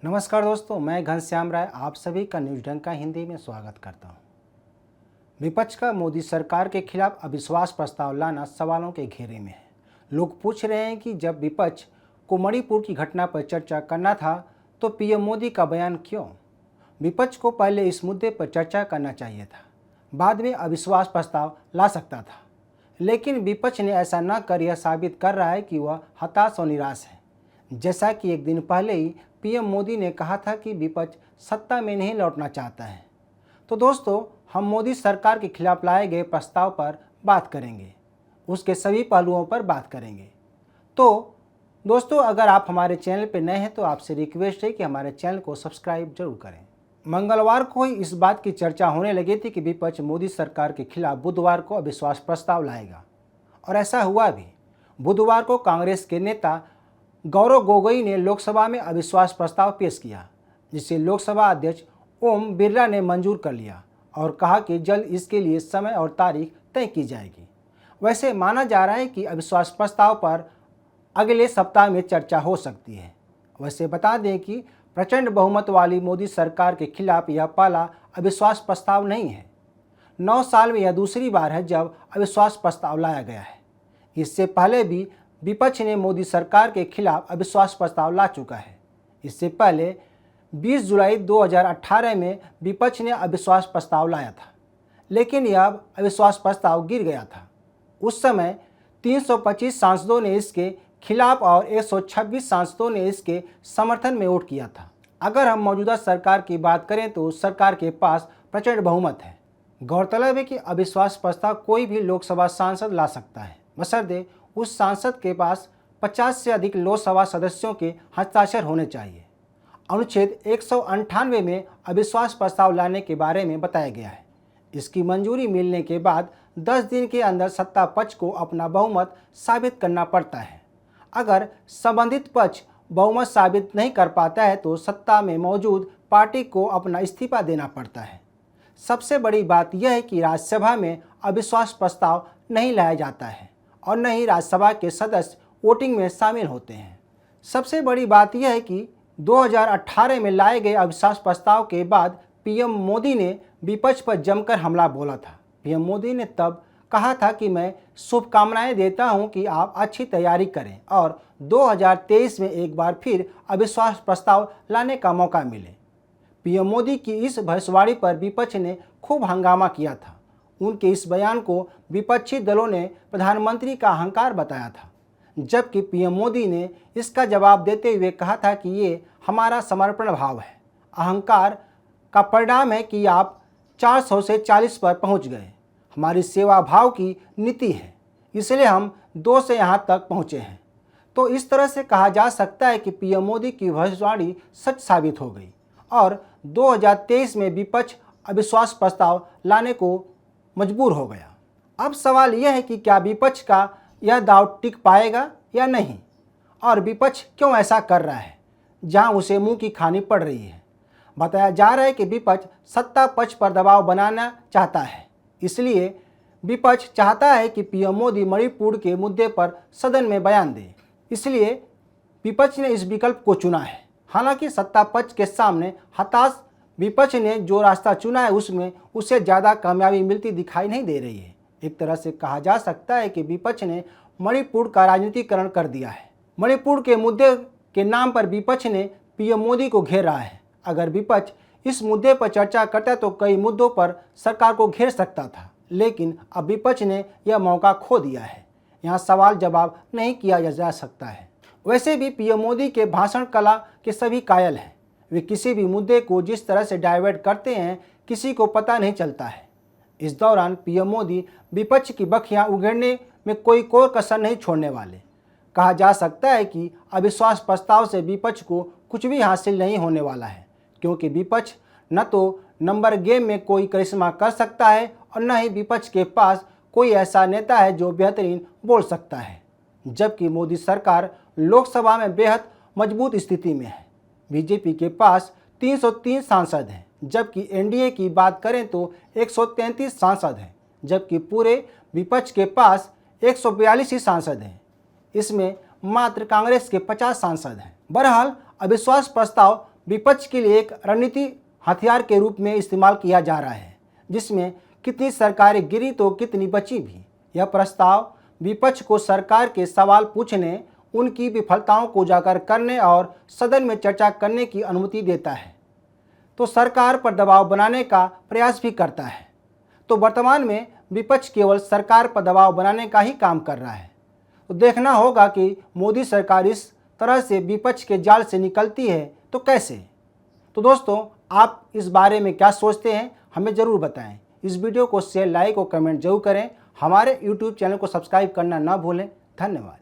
नमस्कार दोस्तों, मैं घनश्याम राय आप सभी का न्यूज डंका हिंदी में स्वागत करता हूं। विपक्ष का मोदी सरकार के खिलाफ अविश्वास प्रस्ताव लाना सवालों के घेरे में है। लोग पूछ रहे हैं कि जब विपक्ष को मणिपुर की घटना पर चर्चा करना था तो पीएम मोदी का बयान क्यों? विपक्ष को पहले इस मुद्दे पर चर्चा करना चाहिए था, बाद में अविश्वास प्रस्ताव ला सकता था। लेकिन विपक्ष ने ऐसा न कर यह साबित कर रहा है कि वह हताश और निराश है। जैसा कि एक दिन पहले ही पीएम मोदी ने कहा था कि विपक्ष सत्ता में नहीं लौटना चाहता है। तो दोस्तों, हम मोदी सरकार के खिलाफ लाए गए प्रस्ताव पर बात करेंगे, उसके सभी पहलुओं पर बात करेंगे। तो दोस्तों, अगर आप हमारे चैनल पर नए हैं तो आपसे रिक्वेस्ट है कि हमारे चैनल को सब्सक्राइब जरूर करें। मंगलवार को ही इस बात की चर्चा होने लगी थी कि विपक्ष मोदी सरकार के खिलाफ बुधवार को अविश्वास प्रस्ताव लाएगा, और ऐसा हुआ भी। बुधवार को कांग्रेस के नेता गौरव गोगोई ने लोकसभा में अविश्वास प्रस्ताव पेश किया, जिसे लोकसभा अध्यक्ष ओम बिरला ने मंजूर कर लिया और कहा कि जल्द इसके लिए समय और तारीख तय की जाएगी। वैसे माना जा रहा है कि अविश्वास प्रस्ताव पर अगले सप्ताह में चर्चा हो सकती है। वैसे बता दें कि प्रचंड बहुमत वाली मोदी सरकार के खिलाफ यह पहला अविश्वास प्रस्ताव नहीं है। 9 साल में यह दूसरी बार है जब अविश्वास प्रस्ताव लाया गया है। इससे पहले भी विपक्ष ने मोदी सरकार के खिलाफ अविश्वास प्रस्ताव ला चुका है। इससे पहले 20 जुलाई 2018 में विपक्ष ने अविश्वास प्रस्ताव लाया था, लेकिन यह अविश्वास प्रस्ताव गिर गया था। उस समय 325 सांसदों ने इसके खिलाफ और 126 सांसदों ने इसके समर्थन में वोट किया था। अगर हम मौजूदा सरकार की बात करें तो सरकार के पास प्रचंड बहुमत है। गौरतलब है कि अविश्वास प्रस्ताव कोई भी लोकसभा सांसद ला सकता है, बशर्ते उस सांसद के पास 50 से अधिक लोकसभा सदस्यों के हस्ताक्षर होने चाहिए। अनुच्छेद 198 में अविश्वास प्रस्ताव लाने के बारे में बताया गया है। इसकी मंजूरी मिलने के बाद 10 दिन के अंदर सत्ता पक्ष को अपना बहुमत साबित करना पड़ता है। अगर संबंधित पक्ष बहुमत साबित नहीं कर पाता है तो सत्ता में मौजूद पार्टी को अपना इस्तीफा देना पड़ता है। सबसे बड़ी बात यह है कि राज्यसभा में अविश्वास प्रस्ताव नहीं लाया जाता है और न ही राज्यसभा के सदस्य वोटिंग में शामिल होते हैं। सबसे बड़ी बात यह है कि 2018 में लाए गए अविश्वास प्रस्ताव के बाद पीएम मोदी ने विपक्ष पर जमकर हमला बोला था। पीएम मोदी ने तब कहा था कि मैं शुभकामनाएं देता हूं कि आप अच्छी तैयारी करें और 2023 में एक बार फिर अविश्वास प्रस्ताव लाने का मौका मिले। पीएम मोदी की इस भविष्यवाणी पर विपक्ष ने खूब हंगामा किया था। उनके इस बयान को विपक्षी दलों ने प्रधानमंत्री का अहंकार बताया था, जबकि पीएम मोदी ने इसका जवाब देते हुए कहा था कि ये हमारा समर्पण भाव है। अहंकार का परिणाम है कि आप 400 से 40 पर पहुंच गए। हमारी सेवा भाव की नीति है, इसलिए हम 2 से यहाँ तक पहुँचे हैं। तो इस तरह से कहा जा सकता है कि पीएम मोदी की भविष्यवाणी सच साबित हो गई और 2023 में विपक्ष अविश्वास प्रस्ताव लाने को मजबूर हो गया। अब सवाल यह है कि क्या विपक्ष का यह दांव टिक पाएगा या नहीं, और विपक्ष क्यों ऐसा कर रहा है जहां उसे मुंह की खानी पड़ रही है। बताया जा रहा है कि विपक्ष सत्ता पक्ष पर दबाव बनाना चाहता है, इसलिए विपक्ष चाहता है कि पीएम मोदी मणिपुर के मुद्दे पर सदन में बयान दे। इसलिए विपक्ष ने इस विकल्प को चुना है। हालांकि सत्ता पक्ष के सामने हताश विपक्ष ने जो रास्ता चुना है उसमें उसे ज़्यादा कामयाबी मिलती दिखाई नहीं दे रही है। एक तरह से कहा जा सकता है कि विपक्ष ने मणिपुर का राजनीतिकरण कर दिया है। मणिपुर के मुद्दे के नाम पर विपक्ष ने पीएम मोदी को घेर रहा है। अगर विपक्ष इस मुद्दे पर चर्चा करता तो कई मुद्दों पर सरकार को घेर सकता था, लेकिन अब विपक्ष ने यह मौका खो दिया है। यहाँ सवाल जवाब नहीं किया जा सकता है। वैसे भी पीएम मोदी के भाषण कला के सभी कायल हैं। वे किसी भी मुद्दे को जिस तरह से डाइवर्ट करते हैं किसी को पता नहीं चलता है। इस दौरान पीएम मोदी विपक्ष की बखियां उगेड़ने में कोई कसर नहीं छोड़ने वाले। कहा जा सकता है कि अविश्वास प्रस्ताव से विपक्ष को कुछ भी हासिल नहीं होने वाला है, क्योंकि विपक्ष न तो नंबर गेम में कोई करिश्मा कर सकता है और न ही विपक्ष के पास कोई ऐसा नेता है जो बेहतरीन बोल सकता है। जबकि मोदी सरकार लोकसभा में बेहद मजबूत स्थिति में है। बीजेपी के पास 303 सांसद हैं, जबकि एनडीए की बात करें तो 133 सांसद हैं, जबकि पूरे विपक्ष के पास 142 ही सांसद हैं। इसमें मात्र कांग्रेस के 50 सांसद हैं। बहरहाल अविश्वास प्रस्ताव विपक्ष के लिए एक रणनीति हथियार के रूप में इस्तेमाल किया जा रहा है, जिसमें कितनी सरकारें गिरी तो कितनी बची भी। यह प्रस्ताव विपक्ष को सरकार के सवाल पूछने, उनकी विफलताओं को उजागर करने और सदन में चर्चा करने की अनुमति देता है, तो सरकार पर दबाव बनाने का प्रयास भी करता है। तो वर्तमान में विपक्ष केवल सरकार पर दबाव बनाने का ही काम कर रहा है। तो देखना होगा कि मोदी सरकार इस तरह से विपक्ष के जाल से निकलती है तो कैसे। तो दोस्तों, आप इस बारे में क्या सोचते हैं, हमें ज़रूर बताएं। इस वीडियो को शेयर, लाइक और कमेंट जरूर करें। हमारे YouTube चैनल को सब्सक्राइब करना ना भूलें। धन्यवाद।